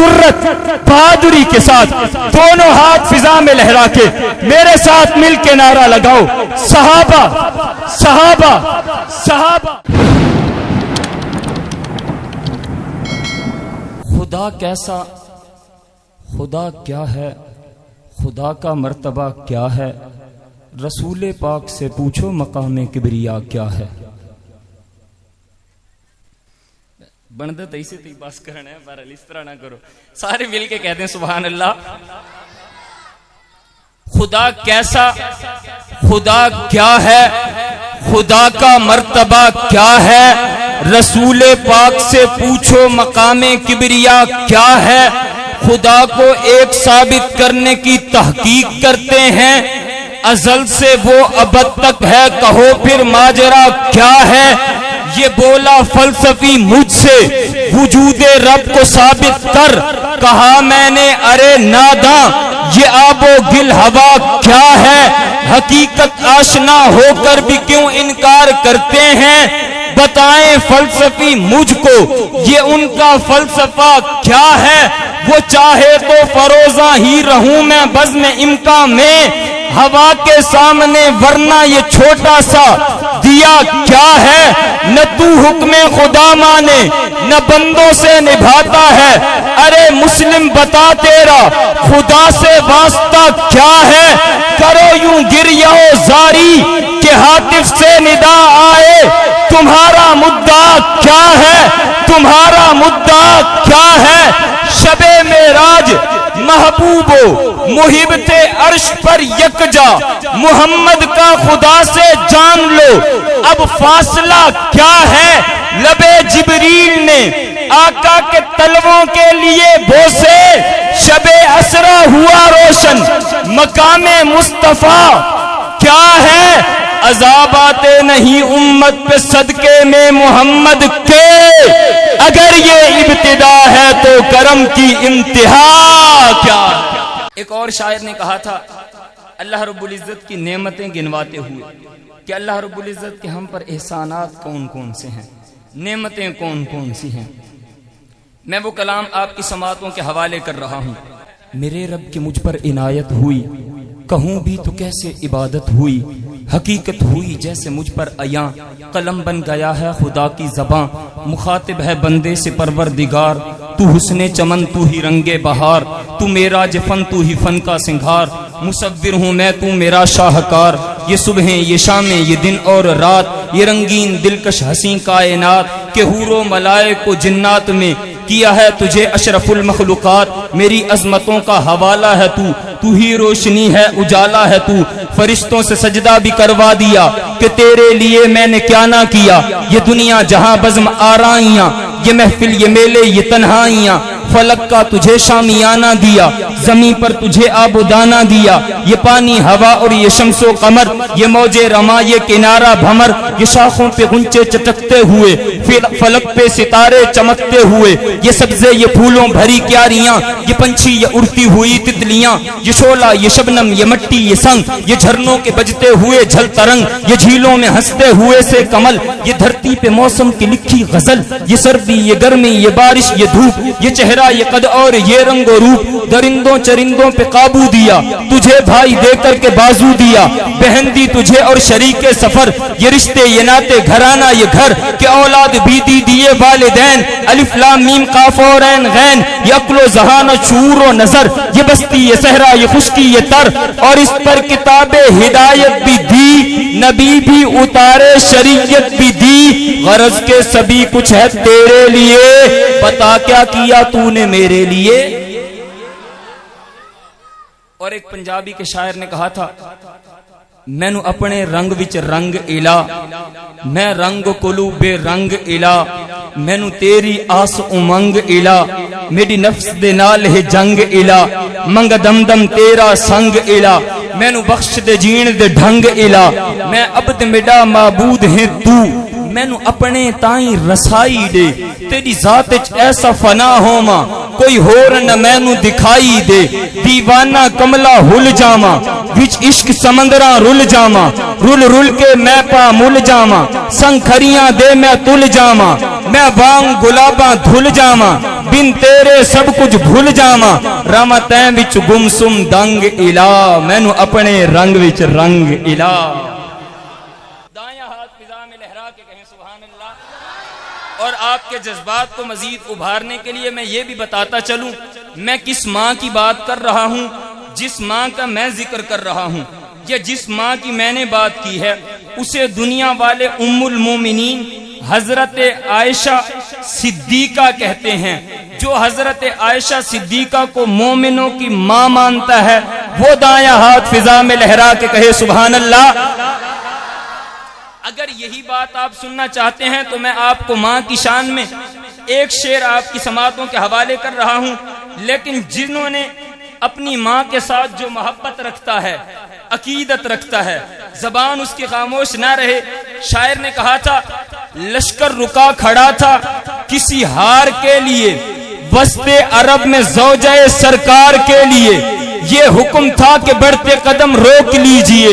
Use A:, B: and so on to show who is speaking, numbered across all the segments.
A: جرت بہادری کے ساتھ دونوں ہاتھ فضا میں لہرا کے میرے ساتھ مل کے نعرہ لگاؤ، صحابہ صحابہ صحابہ۔ خدا کیسا، خدا کیا ہے، خدا کا مرتبہ کیا ہے، رسول پاک سے پوچھو مقام کبریا کیا ہے۔ بندہ تئی سے تئی باس کرنا ہے، بہرحال اس طرح نہ کرو، سارے مل کے کہتے ہیں سبحان اللہ۔ خدا کیسا، خدا کیا ہے، خدا کا مرتبہ کیا ہے، رسول پاک سے پوچھو مقام کبریا کیا ہے۔ خدا کو ایک ثابت کرنے کی تحقیق کرتے ہیں، ازل سے وہ ابد تک ہے، کہو پھر ماجرا کیا ہے۔ یہ بولا فلسفی مجھ سے وجود رب کو ثابت کر، کہا میں نے ارے ناداں یہ آب و گل ہوا کیا ہے۔ حقیقت آشنا ہو کر بھی کیوں انکار کرتے ہیں، بتائیں فلسفی مجھ کو یہ ان کا فلسفہ کیا ہے۔ وہ چاہے تو فروزاں ہی رہوں میں بزم امکان میں، ہوا کے سامنے ورنہ یہ چھوٹا سا دیا کیا ہے۔ نہ تو حکم خدا مانے نہ بندوں سے نبھاتا ہے، ارے مسلم بتا تیرا خدا سے واسطہ کیا ہے۔ کرو یوں گریہ و زاری کہ ہاتف سے ندا آئے، تمہارا مدعا کیا ہے، تمہارا مدعا کیا ہے۔ شب معراج محبوب و محبت عرش پر یکجا، محمد کا خدا سے جان لو اب فاصلہ کیا ہے۔ لب جبریل نے آقا کے تلووں کے لیے بوسے، شب اسرا ہوا روشن مقام مصطفیٰ کیا ہے۔ عذاب آتے نہیں امت پہ صدقے میں محمد کے، اگر یہ ابتدا ہے تو کرم کی انتہا کیا۔ ایک اور شاعر نے کہا تھا اللہ رب العزت کی نعمتیں گنواتے ہوئے کہ اللہ رب العزت کے ہم پر احسانات کون کون سے ہیں، نعمتیں کون کون سی ہیں۔ میں وہ کلام آپ کی سماعتوں کے حوالے کر رہا ہوں۔ میرے رب کی مجھ پر عنایت ہوئی، کہوں بھی تو کیسے عبادت ہوئی، حقیقت ہوئی جیسے مجھ پر عیاں، قلم بن گیا ہے خدا کی زباں، مخاطب ہے بندے سے پروردگار، تو حسن چمن تو ہی رنگ بہار، تو میرا فن تو ہی فن کا سنگھار، مصور ہوں میں تو میرا شاہکار، یہ صبحیں یہ شامیں یہ دن اور رات، یہ رنگین دلکش حسین کائنات، کہ حور و ملائک و جنات میں کیا ہے تجھے اشرف المخلوقات۔ میری عظمتوں کا حوالہ ہے تو ہی روشنی ہے اجالا ہے تو، فرشتوں سے سجدہ بھی کروا دیا کہ تیرے لیے میں نے کیا نہ کیا۔ یہ دنیا جہاں بزم آرائیاں، یہ محفل یہ میلے یہ تنہائیاں، فلک کا تجھے شامیانہ دیا، زمین پر تجھے آب و دانہ دیا، یہ پانی ہوا اور یہ شمس و قمر، یہ موجے رما یہ کنارہ بھمر، یہ شاخوں پہ غنچے چٹکتے ہوئے، فلک پہ ستارے چمکتے ہوئے، یہ سبزے یہ پھولوں بھری کیاریاں، یہ پنچھی یہ اڑتی ہوئی تتلیاں، یہ شعلہ یہ شبنم یہ مٹی یہ سنگ، یہ جھرنوں کے بجتے ہوئے جھل ترنگ، یہ جھیلوں میں ہنستے ہوئے سے کمل، یہ دھرتی پہ موسم کی لکھی غزل، یہ سردی یہ گرمی یہ بارش یہ دھوپ، یہ چہرہ یہ قد اور یہ رنگ و روپ، درندوں چرندوں پہ قابو دیا، تجھے بھائی دے کر کے بازو دیا، بہن دی تجھے اور شریک سفر، یہ رشتے یہ ناتے گھرانہ یہ گھر، کہ اولاد بھی دی دیے والدین، الف لام میم قاف اور عین غین، یہ عقل و ذہان شعور و نظر، یہ بستی یہ صحرا یہ خشکی یہ تر، اور اس پر کتاب ہدایت بھی دی، نبی بھی اتارے شریعت بھی دی، غرض کے سبھی کچھ ہے تیرے لیے، بتا کیا کیا تو نے میرے لیے۔ اور ایک پنجابی کے شاعر نے کہا تھا مینو اپنے رنگ وچ رنگ الا، میں رنگ کولو بے رنگ الا، مینو تیری آس امنگ الا، میری نفس دے نال ہے جنگ الا، منگ دم دم تیرا سنگ الا، مینو بخش دے جین دے ڈھنگ الا، میں عبد میڈا معبود ہے تو، مینو اپنے تائیں رسائی دے، تیری ذات ایسا فنا ہوما کوئی ہور نہ مینوں دکھائی دے دیوانہ کملا ہل جاواں وچ عشق سمندراں رل جاواں رل رل کے میں پا مل جاواں سنگ کھریاں دے میں تل جاواں میں وانگ گلاباں دھل جاواں بن تیرے سب کچھ بھول جاواں رحمتیں وچ گمسم دنگ الہ مینوں اپنے رنگ وچ رنگ الہ. دایاں ہاتھ فضا میں لہرا کے کہیں سبحان اللہ. اور آپ کے جذبات کو مزید ابھارنے کے لیے میں یہ بھی بتاتا چلوں میں کس ماں کی بات کر رہا ہوں. جس ماں کا میں ذکر کر رہا ہوں یا جس ماں کی میں نے بات کی ہے اسے دنیا والے ام المومنین حضرت عائشہ صدیقہ کہتے ہیں. جو حضرت عائشہ صدیقہ کو مومنوں کی ماں مانتا ہے وہ دایاں ہاتھ فضا میں لہرا کے کہے سبحان اللہ. اگر یہی بات آپ سننا چاہتے ہیں تو میں آپ کو ماں کی شان میں ایک شعر آپ کی سماعتوں کے حوالے کر رہا ہوں. لیکن جنہوں نے اپنی ماں کے ساتھ جو محبت رکھتا ہے عقیدت رکھتا ہے زبان اس کی خاموش نہ رہے. شاعر نے کہا تھا لشکر رکا کھڑا تھا کسی ہار کے لیے وسط عرب میں زوجہ سرکار کے لیے یہ حکم تھا کہ بڑھتے قدم روک لیجئے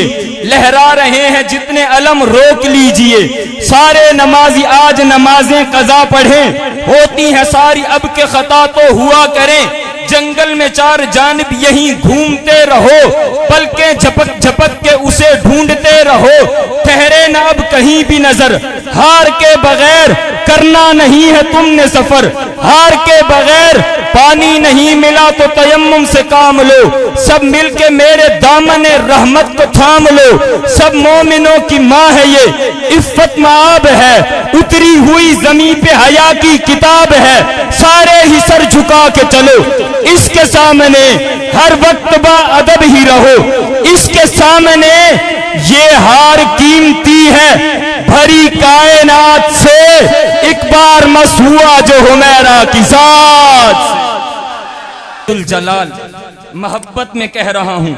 A: لہرا رہے ہیں جتنے علم روک لیجئے سارے نمازی آج نمازیں قضا پڑھیں ہوتی ہیں ساری اب کے خطا تو ہوا کریں جنگل میں چار جانب یہیں گھومتے رہو پلکیں جھپک جھپک کے اسے ڈھونڈتے رہو ٹھہرے نہ اب کہیں بھی نظر ہار کے بغیر کرنا نہیں ہے تم نے سفر ہار کے بغیر پانی نہیں ملا تو تیمم سے کام لو سب مل کے میرے دامن رحمت کو تھام لو سب مومنوں کی ماں ہے یہ عفت معاب ہے اتری ہوئی زمین پہ حیا کی کتاب ہے سارے ہی سر جھکا کے چلو اس کے سامنے ہر وقت با ادب ہی رہو اس کے سامنے یہ ہار قیمتی ہے بھری کائنات سے ایک بار مس ہوا جو حمیرہ کی ذات. الجلال محبت میں کہہ رہا ہوں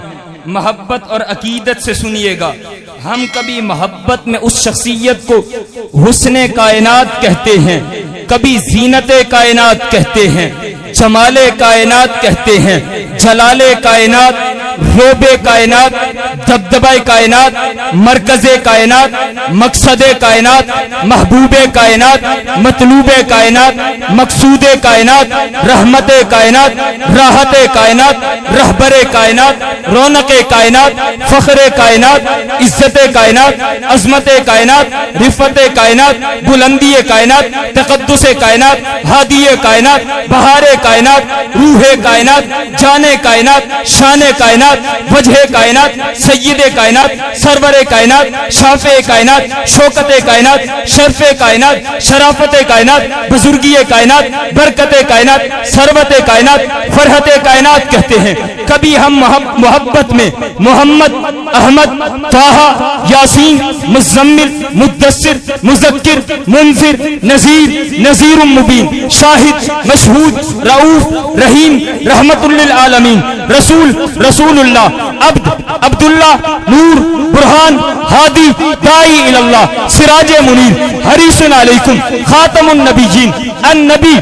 A: محبت اور عقیدت سے سنیے گا. ہم کبھی محبت میں اس شخصیت کو حسن کائنات کہتے ہیں کبھی زینت کائنات کہتے ہیں جمال کائنات کہتے ہیں جلال کائنات روب کائنات دبدبہ کائنات مرکز کائنات مقصد کائنات محبوب کائنات مطلوب کائنات مقصود کائنات رحمت کائنات راحت کائنات رہبر کائنات رونق کائنات فخر کائنات عزت کائنات عظمت کائنات رفت کائنات بلندی کائنات تقدس کائنات ہادی کائنات بہار کائنات روح کائنات جان کائنات شان کائنات وجہ کائنات سید کائنات سرور کائنات شافع کائنات شوکت کائنات شرف کائنات شرافت کائنات بزرگی کائنات برکت کائنات ثروت کائنات فرحت کائنات کہتے ہیں. کبھی ہم محبت میں محمد احمد طہ یاسین مزمل مدثر مذکر منذر نذیر نذیر مبین شاہد مشہود رؤوف رحیم رحمت للعالمین رسول رسول اللہ عبد عبداللہ نور برہان ہادی دائی اللہ سراج منیر حریص علیکم خاتم النبیین النبی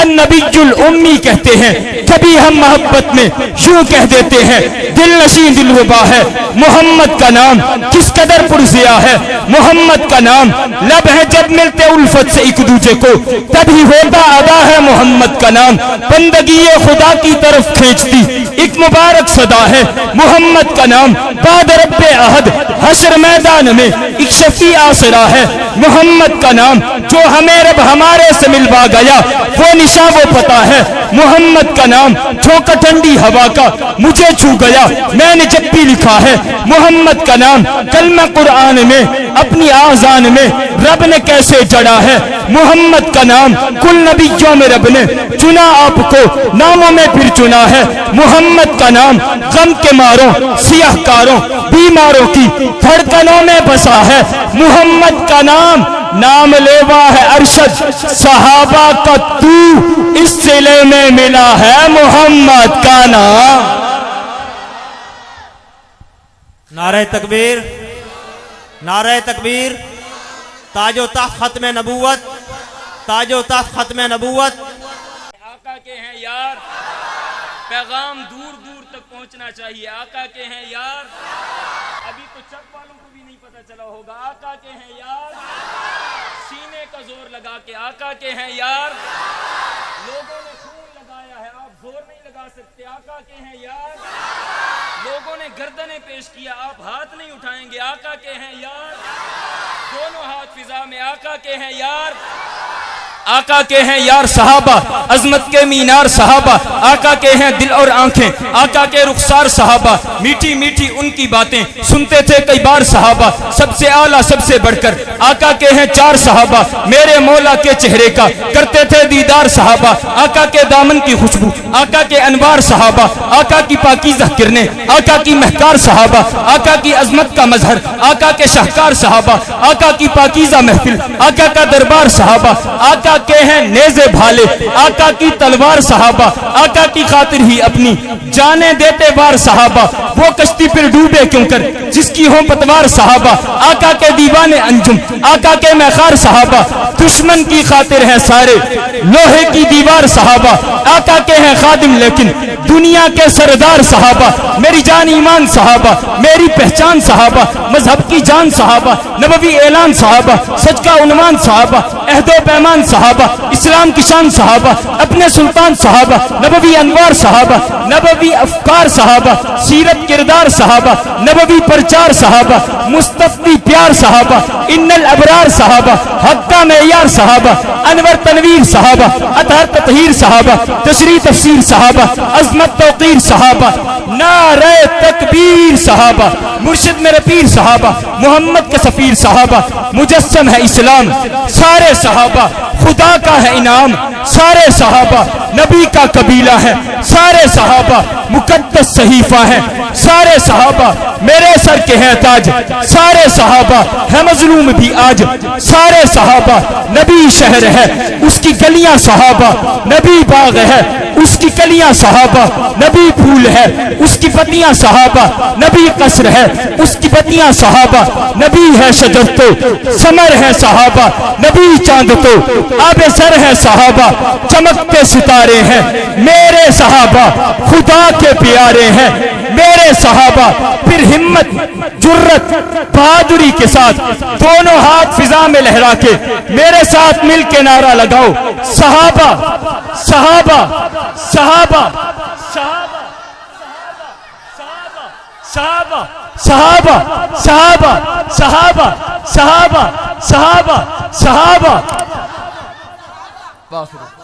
A: النبی الامی کہتے ہیں. کبھی ہم محبت میں یوں کہہ دیتے ہیں دل نشین دلربا ہے محمد کا نام کس قدر پرزیا ہے محمد کا نام لب ہے جب ملتے الفت سے ایک دوسرے کو تبھی ہوتا ادا ہے محمد کا نام بندگی خدا کی طرف کھینچتی ایک مبارک صدا ہے محمد کا نام بعد رب احد حشر میدان میں ایک شفیع آسرا ہے محمد کا نام جو ہمیں رب ہمارے سے ملوا گیا وہ نشاں وہ پتا ہے محمد کا نام جھونکا ٹھنڈی ہوا کا مجھے چھو گیا میں نے جب بھی لکھا ہے محمد کا نام کلمہ قرآن میں اپنی آذان میں رب نے کیسے جڑا ہے محمد کا نام کل نبیوں میں رب نے چنا آپ کو ناموں میں پھر چنا ہے محمد کا نام غم کے ماروں سیاہ کاروں بیماروں کی دھڑکنوں میں بسا ہے محمد کا نام نام لیوا ہے ارشد صحابہ کا تو اس سلے میں ملا ہے محمد کا نام.
B: نعرہ تکبیر نعرہ تکبیر تاج و تخت ختم نبوت تاج و تخت ختم نبوت.
A: آقا کے ہیں یار. پیغام دور دور تک پہنچنا چاہیے. آقا کے ہیں یار. ابھی تو چک والوں کو بھی نہیں پتا چلا ہوگا. آقا کے ہیں یار. سینے کا زور لگا کے آقا کے ہیں یار. لوگوں نے خون لگایا ہے, آپ زور نہیں لگا سکتے. آقا کے ہیں یار. لوگوں نے گردنیں پیش کیا, آپ ہاتھ نہیں اٹھائیں گے. آقا کے ہیں یار. دونوں ہاتھ فضا میں. آقا کے ہیں یار. آقا کے ہیں یار صحابہ, عظمت کے مینار صحابہ. آقا کے ہیں دل اور آنکھیں, آقا کے رخسار صحابہ. میٹھی میٹھی ان کی باتیں سنتے تھے کئی بار صحابہ. سب سے اعلیٰ سب سے بڑھ کر آقا کے ہیں چار صحابہ. میرے مولا کے چہرے کا کرتے تھے دیدار صحابہ. آقا کے دامن کی خوشبو, آقا کے انوار صحابہ. آقا کی پاکیزہ کرنیں, آقا کی مہکار صحابہ. آقا کی عظمت کا مظہر, آقا کے شاہکار صحابہ. آقا کی پاکیزہ محفل, آقا کا دربار صحابہ. آقا کے ہیں نیزے بھالے, آقا کی تلوار صحابہ. آقا کی خاطر ہی اپنی جانیں دیتے بار صحابہ. وہ کشتی پھر ڈوبے کیوں کر جس کی ہو پتوار صحابہ. آقا کے دیوانے انجم, آقا کے میخار صحابہ. دشمن کی خاطر ہے سارے لوہے کی دیوار صحابہ. آقا کے ہیں خادم لیکن دنیا کے سردار صحابہ. میری جان ایمان صحابہ, میری پہچان صحابہ. مذہب کی جان صحابہ, نبوی اعلان صحابہ. سچ کا عنوان صحابہ, عہد و پیمان صحابہ. اسلام کی شان صحابہ, اپنے سلطان صحابہ. نبوی انوار صحابہ, نبوی افکار صحابہ. سیرت کردار صحابہ, نبوی پرچار صحابہ. مصطفی پیار صحابہ, ان الابرار صحابہ. حق کا معیار صحابہ, انور تنویر صحابہ. اطہر تطہیر صحابہ, تشریح تفسیر صحابہ. عظمت توقیر صحابہ, نعرہ تکبیر صحابہ. مرشد میرے پیر صحابہ, محمد کے سفیر صحابہ. مجسم ہے اسلام سارے صحابہ, خدا کا ہے انعام سارے صحابہ. نبی کا قبیلہ ہے سارے صحابہ, مقدس صحیفہ ہے سارے صحابہ. میرے سر کے ہیں تاج سارے صحابہ, ہے مظلوم بھی آج سارے صحابہ. نبی شہر ہے اس کی گلیاں صحابہ, نبی باغ ہے اس کی کلیاں صحابہ. نبی پھول ہے اس کی پتیاں صحابہ, نبی قصر ہے اس کی پتیاں صحابہ. نبی ہے شجر تو ثمر ہے صحابہ, نبی چاند تو آب سر ہے صحابہ. چمکتے ستارے ہیں میرے صحابہ, خدا کے پیارے ہیں میرے صحابہ. پھر ہمت جرت بہادری کے ساتھ دونوں ہاتھ فضا میں لہرا کے میرے ساتھ مل کے نعرہ لگاؤ, صحابہ صحابہ صحابہ صحابہ صحابہ صحابہ صحابہ صحابہ صحابہ صحابہ صحابہ.